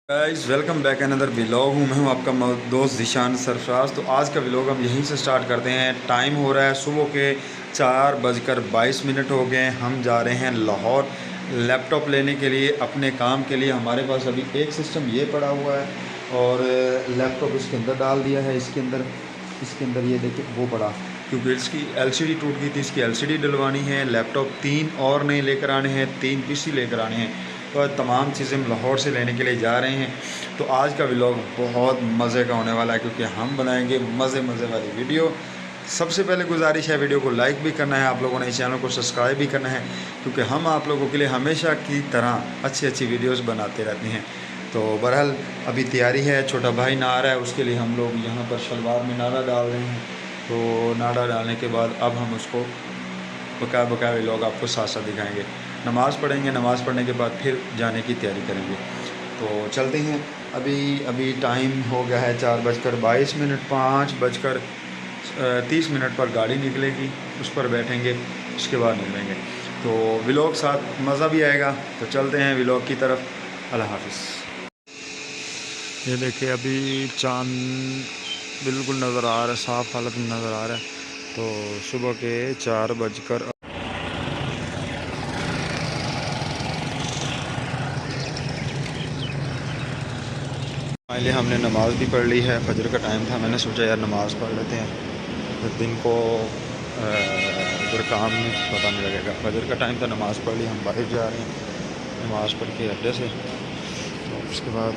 Guys welcome back another vlog. मैं हूं आपका दोस्त ज़ीशान सरफराज। तो आज का व्लॉग हम यहीं से स्टार्ट करते हैं। टाइम हो रहा है सुबह के 4:22 हो गए। हम जा रहे हैं लाहौर लैपटॉप लेने के लिए, अपने काम के लिए। हमारे पास अभी एक सिस्टम ये पड़ा हुआ है और लैपटॉप इसके अंदर डाल दिया है। इसके अंदर ये देखिए वो पड़ा, क्योंकि इसकी एलसीडी टूट गई थी। इसकी एलसीडी डलवानी है। लैपटॉप 3 और नए लेकर आने हैं, 3 पीसी लेकर आने हैं। तो तमाम चीज़ें हम लाहौर से लेने के लिए जा रहे हैं। तो आज का व्लॉग बहुत मज़े का होने वाला है, क्योंकि हम बनाएंगे मज़े वाली वीडियो। सबसे पहले गुजारिश है, वीडियो को लाइक भी करना है आप लोगों ने, इस चैनल को सब्सक्राइब भी करना है, क्योंकि हम आप लोगों के लिए हमेशा की तरह अच्छी वीडियोस बनाते रहते हैं। तो बहरहाल अभी तैयारी है, छोटा भाई नहा रहा है, उसके लिए हम लोग यहाँ पर शलवार में नाड़ा डाल रहे हैं। तो नाड़ा डालने के बाद अब हम उसको बकाया व्लॉग आपको साथ साथ दिखाएंगे। नमाज़ पढ़ेंगे, नमाज़ पढ़ने के बाद फिर जाने की तैयारी करेंगे। तो चलते हैं। अभी टाइम हो गया है 4:22, 5:30 पर गाड़ी निकलेगी, उस पर बैठेंगे, उसके बाद निकलेंगे। तो व्लॉग साथ मज़ा भी आएगा। तो चलते हैं व्लॉग की तरफ। अल्लाह हाफ़िज़। ये देखिए अभी चाँद बिल्कुल नज़र आ रहा है, साफ़ हालत में नज़र आ रहा है। तो सुबह के 4 फाइनली हमने नमाज़ भी पढ़ ली है। फजर का टाइम था, मैंने सोचा यार नमाज़ पढ़ लेते हैं, फिर दिन को उधर काम में पता नहीं लगेगा। फजर का टाइम था, नमाज़ पढ़ ली। हम बाहर जा रहे हैं नमाज़ पढ़ के अड्डे से। तो उसके बाद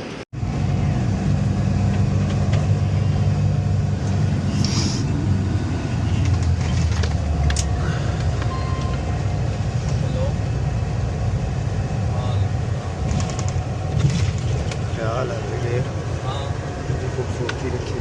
ख्याल है खूबसूरती रखी है।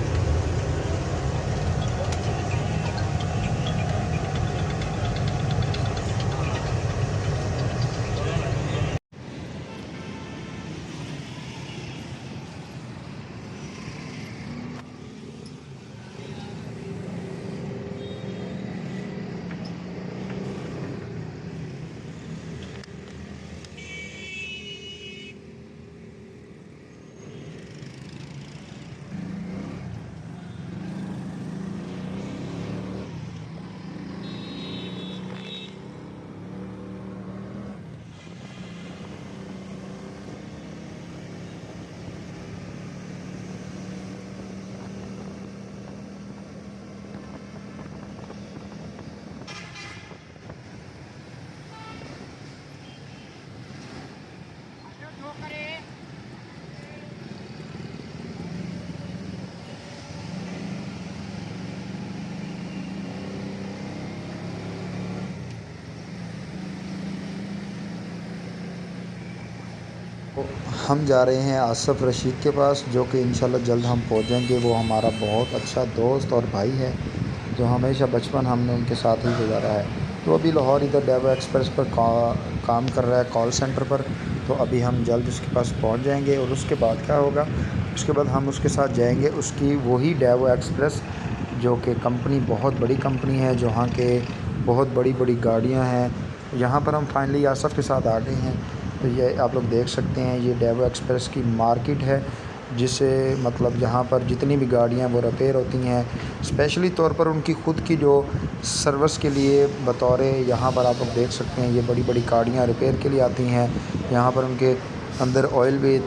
हम जा रहे हैं आसफ़ रशीद के पास, जो कि इंशाल्लाह जल्द हम पहुंच जाएंगे। वो हमारा बहुत अच्छा दोस्त और भाई है, जो हमेशा बचपन हमने उनके साथ ही गुजारा है। तो अभी लाहौर इधर डेवो एक्सप्रेस पर काम कर रहा है, कॉल सेंटर पर। तो अभी हम जल्द उसके पास पहुंच जाएंगे। और उसके बाद क्या होगा, उसके बाद हम उसके साथ जाएंगे उसकी वही डेवो एक्सप्रेस, जो कि कंपनी बहुत बड़ी कंपनी है, जहाँ के बहुत बड़ी गाड़ियाँ हैं। यहाँ पर हम फाइनली आसफ़ के साथ आ गए हैं। तो ये आप लोग देख सकते हैं, ये डेवो एक्सप्रेस की मार्केट है, जिसे मतलब यहाँ पर जितनी भी गाड़ियाँ वो रिपेयर होती हैं, स्पेशली तौर पर उनकी ख़ुद की जो सर्विस के लिए बतौर यहाँ पर आप लोग देख सकते हैं, ये बड़ी गाड़ियाँ रिपेयर के लिए आती हैं। यहाँ पर उनके अंदर ऑयल भी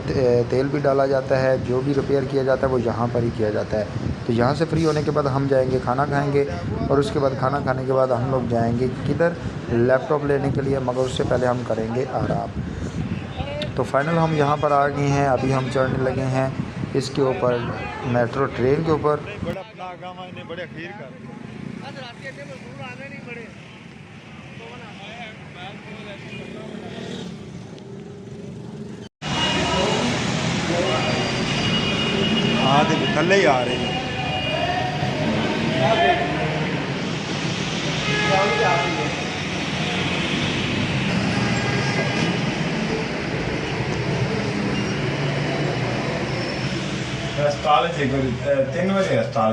तेल भी डाला जाता है। जो भी रिपेयर किया जाता है वो यहाँ पर ही किया जाता है। तो यहाँ से फ्री होने के बाद हम जाएंगे खाना खाएंगे, और उसके बाद खाना खाने के बाद हम लोग जाएंगे किधर, लैपटॉप लेने के लिए। मगर उससे पहले हम करेंगे आराम। तो फाइनल हम यहाँ पर आ गए हैं। अभी हम चढ़ने लगे हैं इसके ऊपर, मेट्रो ट्रेन के ऊपर। हाँ तो थले ही आ रहे हैं। अस्पताल 3 बजे अस्पताल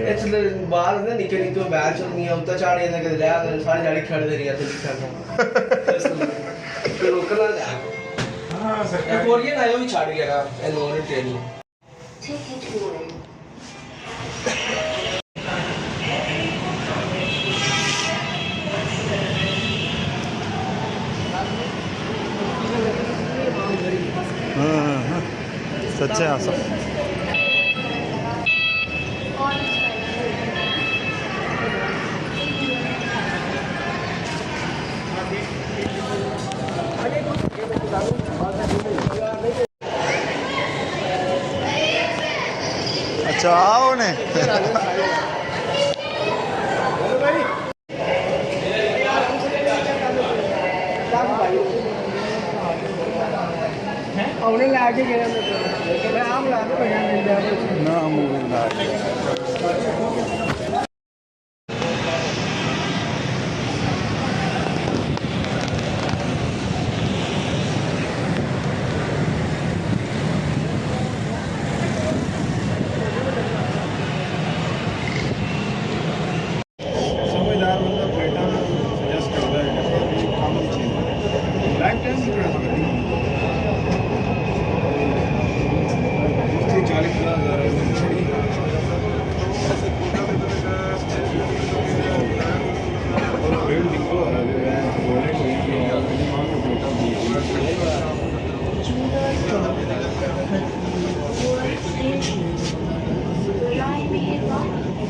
इसलिए बाहर ना निकली तो बैच नहीं हम तो चाड़े ना के सारी गाड़ी खड़ दे रही है तो फिर रोकना जा। हाँ कोरियन आयो भी छाड़ गया एनोर ट्रेन में सच्चे आसफ अच्छा आओ ने ਉਹਨੇ ਲਾ ਕੇ ਗਿਆ ਮੈਂ ਆਮ ਲਾ ਕੇ ਭਜਨ ਮਿਲ ਜਾਵੇ ना मूवी ना समझदार बंदा पैटर्न सजेस्ट करता है कि काम नहीं चाहिए लाइफ टाइम नहीं कर सकती 40,000 और फिर दिखो बोले कोई कि मां को बेटा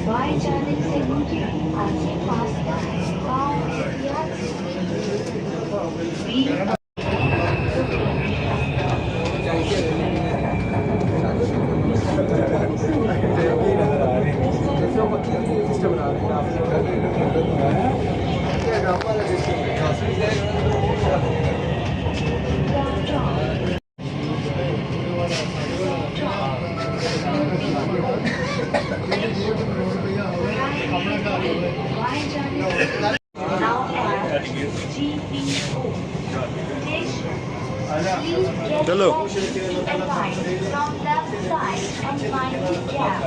बाय जाने से मुझे आगे pasta now at GPO station. Please get चलो। back to the line from left side and mind the gap.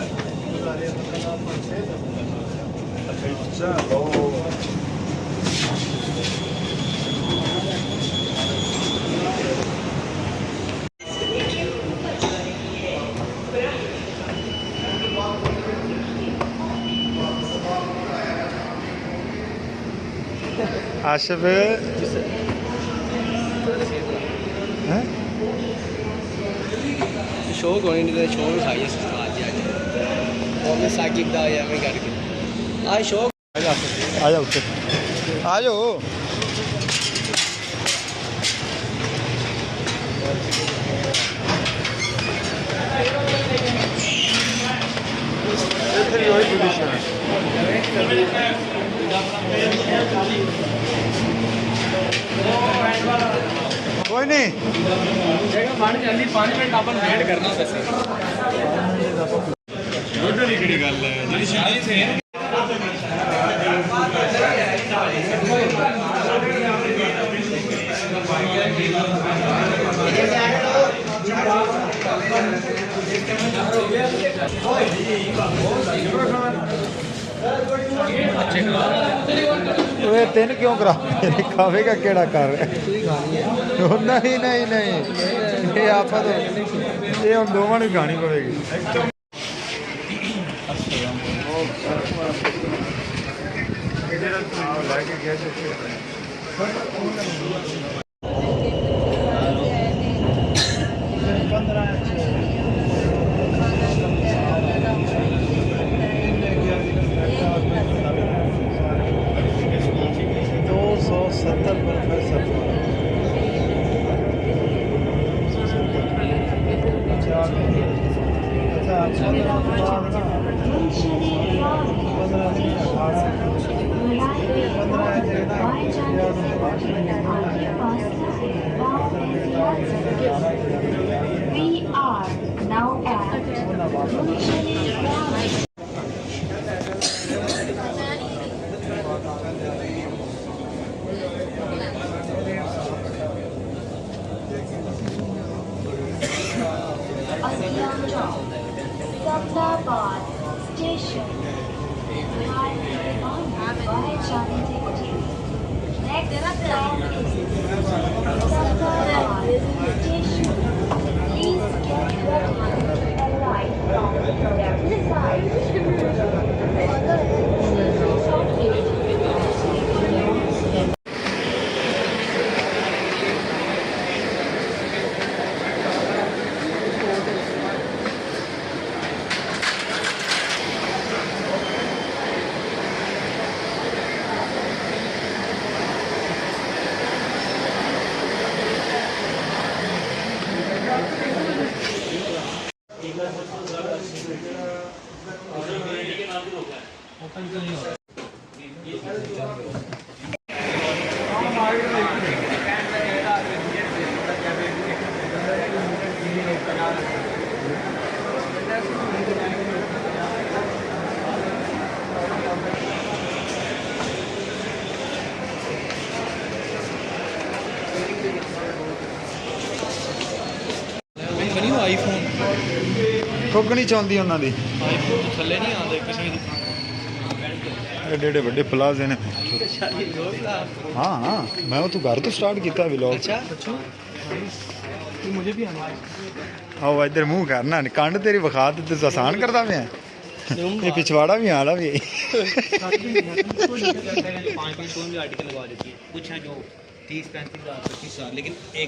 Ashif हैं शौक होने नहीं तो शौक खाइए आज और मैं साकिब दा आया मैं करके आज शौक आ जाओ आ जाओ कोई नहीं ਜਲਦੀ 5 ਮਿੰਟ ਆਪਾਂ ਨੂੰ ਵੇਟ ਕਰਨਾ ਵੈਸੇ गुड की गल है जी शादी से वे तीन क्यों करा खावेगा केड़ा कर नहीं नहीं नहीं ये आप तो ये हम दोवां नूं खानी पवेगी We are now at Sabdabad Station. Next stop is Sabdabad Station. बनी वो आईफोन ठुक नहीं चाहती उन्होंने आईफोन तो थल्ले नहीं आते किसी भी एडे एडे बड़े प्लाजे ने हाँ हाँ मैं तू घर तो स्टार्ट किया व्लॉग अच्छा मुझे भी आना आओ इधर मुंह करना कंड तेरी विखा ते तू आसान करता मैं ये पिछवाड़ा भी आला भी 5 आर्टिकल लगवा देती है कुछ है जो 30-35,000 लेकिन एक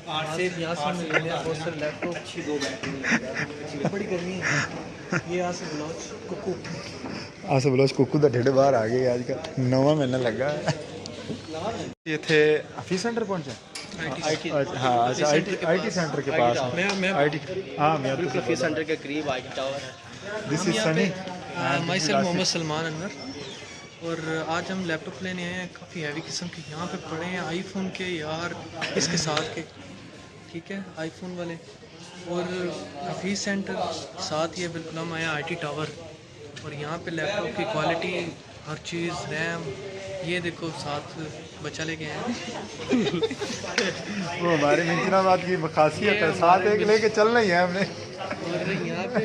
आठ से यहाँ से मिलने बहुत सारे लैपटॉप अच्छी 2 बैटरी बड़ी गर्मी है ये यहाँ से ब्लाउज कुकू आस बलोच कुकू का ढेड बाहर आ गए आजकल नवा महीना लगा ये थे ऑफिस सेंटर पहुंचे हाँ अच्छा आईटी सेंटर के पास मैं आईटी हाँ मैं बिल्कुल ऑफिस सेंटर के करीब आईटी टावर है this is Sunny myself Mohammad Salman Anwar और आज हम लैपटॉप लेने आए हैं काफ़ी हैवी किस्म के यहाँ पे पड़े हैं आईफोन के यार इसके साथ के ठीक है आईफोन वाले और ऑफिस सेंटर साथ ही है बिल्कुल हम आए हैं आईटी टावर और यहाँ पे लैपटॉप की क्वालिटी हर चीज़ रैम ये देखो साथ बच्चा लेके आए हैं वो हमारे मिंचनाबाद की खासियत है साथ एक लेके चलना ही है हमने और यहाँ पे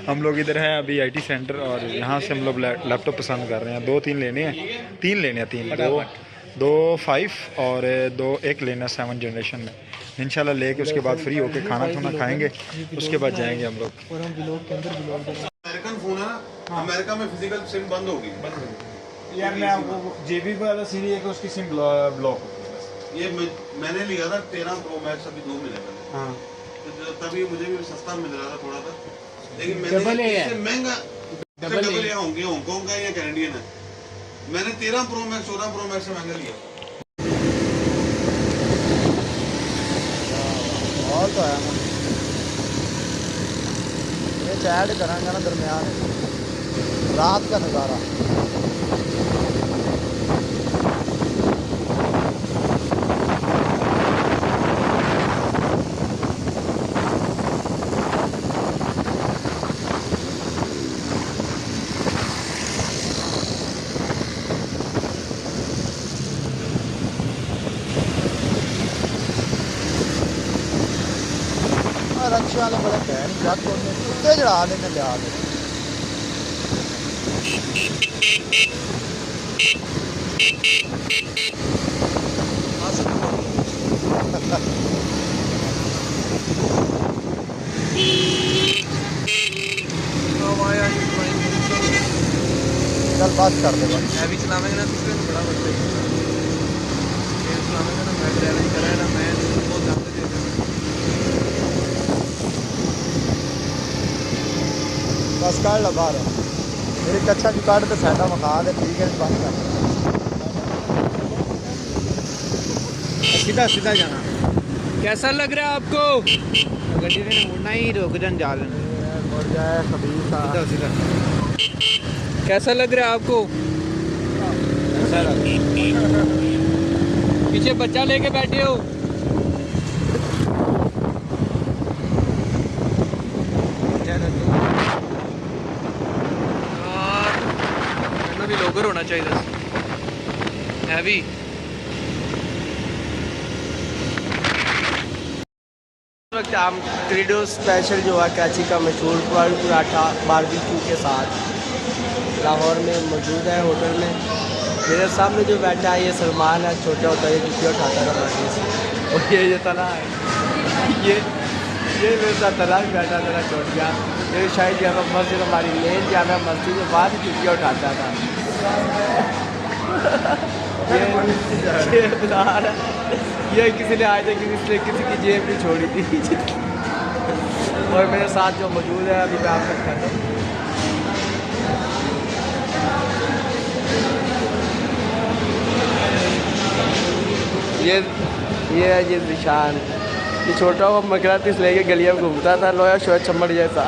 हम लोग इधर हैं अभी आईटी सेंटर और यहाँ से हम लोग लैपटॉप पसंद कर रहे हैं 2-3 लेने हैं 3 लेने हैं 2 5 और 1 लेना 7 जनरेशन में इंशाल्लाह लेके उसके बाद फ्री होके खाना खाएंगे उसके बाद जाएंगे हम लोग और हम व्लॉग के अंदर व्लॉग अमेरिकन फोन है ना अमेरिका में फिजिकल सिम बंद होगी यार मैं आपको जेबी वाला सीरी है कि उसकी सिम ब्लॉक ये मैंने लिया था 13 प्रो मैक्स अभी 2 महीने पहले हाँ तो तभी मुझे भी सस्ता मिल रहा था थोड़ा सा लेकिन डबल मैंने ए है। इससे महंगा डबल ए होंगे हांगकांग का या कैनेडियन है मैंने 13 प्रो मैक्स 14 प्रो मैक्स से महंगा लिया और तो है ये चैट करेंगे ना दरमियान रात का नज़ारा रक्शे वाले बड़े कहन जग कुत्ते चढ़ा लेने लिया चल बात कर दे बस हैवी चलावेंगे ना तो बड़ा बढ़ता है चलावेंगे ना मैं ड्राइविंग करा ना मैं बहुत दम दे बस काट ला बाहर मेरी कच्छा की काट तो साइडा मखा दे ठीक है बंद कर सीधा सीधा जाना कैसा लग रहा है आपको गड्डी ने मुड़ना ही रोक जन जा लेना मुड़ जाए खबीसा सीधा सीधा कैसा लग रहा है आपको पीछे बच्चा लेके बैठे हो मैंने भी लोगर होना चाहिए हैवी वक्त हम क्रीडो स्पेशल जो है कराची का मशहूर पराठा बारबेक्यू के साथ लाहौर में मौजूद है होटल में मेरे सामने जो बैठा है ये सलमान है छोटा होता है जुतिया उठाता है माटी से और ये तना है ये मेरे साथ तना भी बैठा तना छोड़ गया ये शायद जामा मस्जिद हमारी मेन जामा मस्जिद के बाद जुतिया उठाता था ये किसी ने आज तक किसी की जेब नहीं छोड़ी थी और मेरे साथ जो मौजूद है अभी मैं आपको दिखाता हूँ ये है जी निशान ये छोटा हुआ मकरातीस लेके गलियां में घूमता था, लोया शोया चम्मड़ जैसा।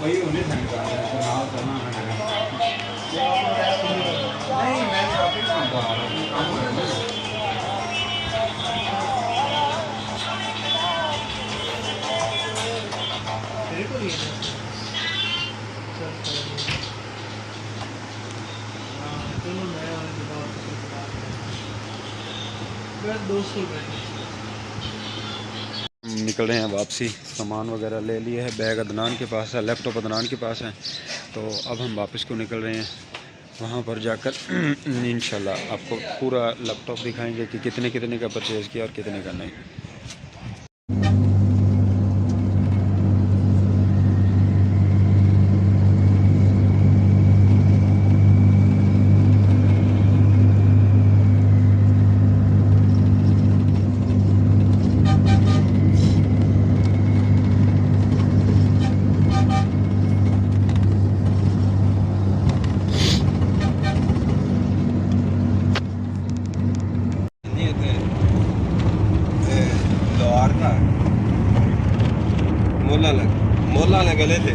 वही होने था नाव करना नहीं, मैं शॉपिंग करता हूँ, काम कर रहा हूँ। निकल रहे हैं वापसी, सामान वगैरह ले लिए है, बैग अदनान के पास है, लैपटॉप अदनान के पास है, तो अब हम वापस को निकल रहे हैं। वहाँ पर जाकर इंशाल्लाह आपको पूरा लैपटॉप दिखाएंगे कि कितने कितने का परचेज़ किया और कितने का नहीं। मोला गले थे।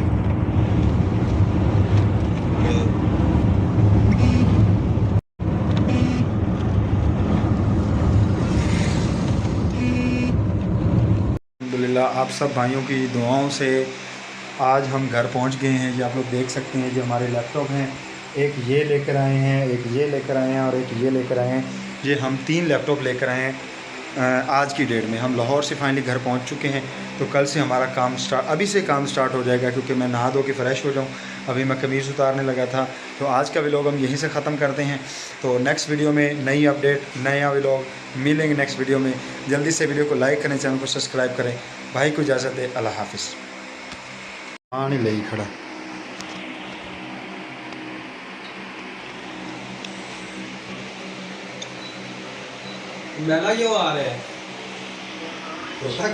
अल्हम्दुलिल्लाह आप सब भाइयों की दुआओं से आज हम घर पहुंच गए हैं। ये आप लोग देख सकते हैं, जो हमारे लैपटॉप हैं, एक ये लेकर आए हैं, एक ये लेकर आए हैं और एक ये लेकर आए हैं। ये हम 3 लैपटॉप लेकर आए हैं आज की डेट में। हम लाहौर से फाइनली घर पहुंच चुके हैं, तो कल से हमारा काम अभी से काम स्टार्ट हो जाएगा, क्योंकि मैं नहा धो के फ़्रेश हो जाऊं। अभी मैं कमीज़ उतारने लगा था। तो आज का व्लॉग हम यहीं से ख़त्म करते हैं। तो नेक्स्ट वीडियो में नई अपडेट, नया व्लॉग मिलेंगे नेक्स्ट वीडियो में। जल्दी से वीडियो को लाइक करें, चैनल को सब्सक्राइब करें। भाई को इजाज़त दे, अल्लाह हाफिज़। पानी ले खड़ा मेला क्यों आ रहे हैं?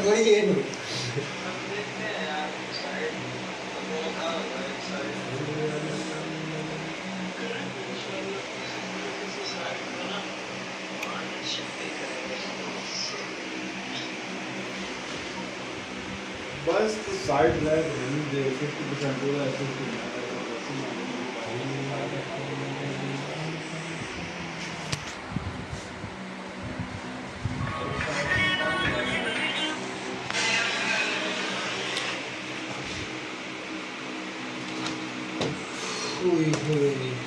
कोई है नहीं। बस तो साइड लाइट रहने दे, 50% पूरा ऐसे Ui, ui.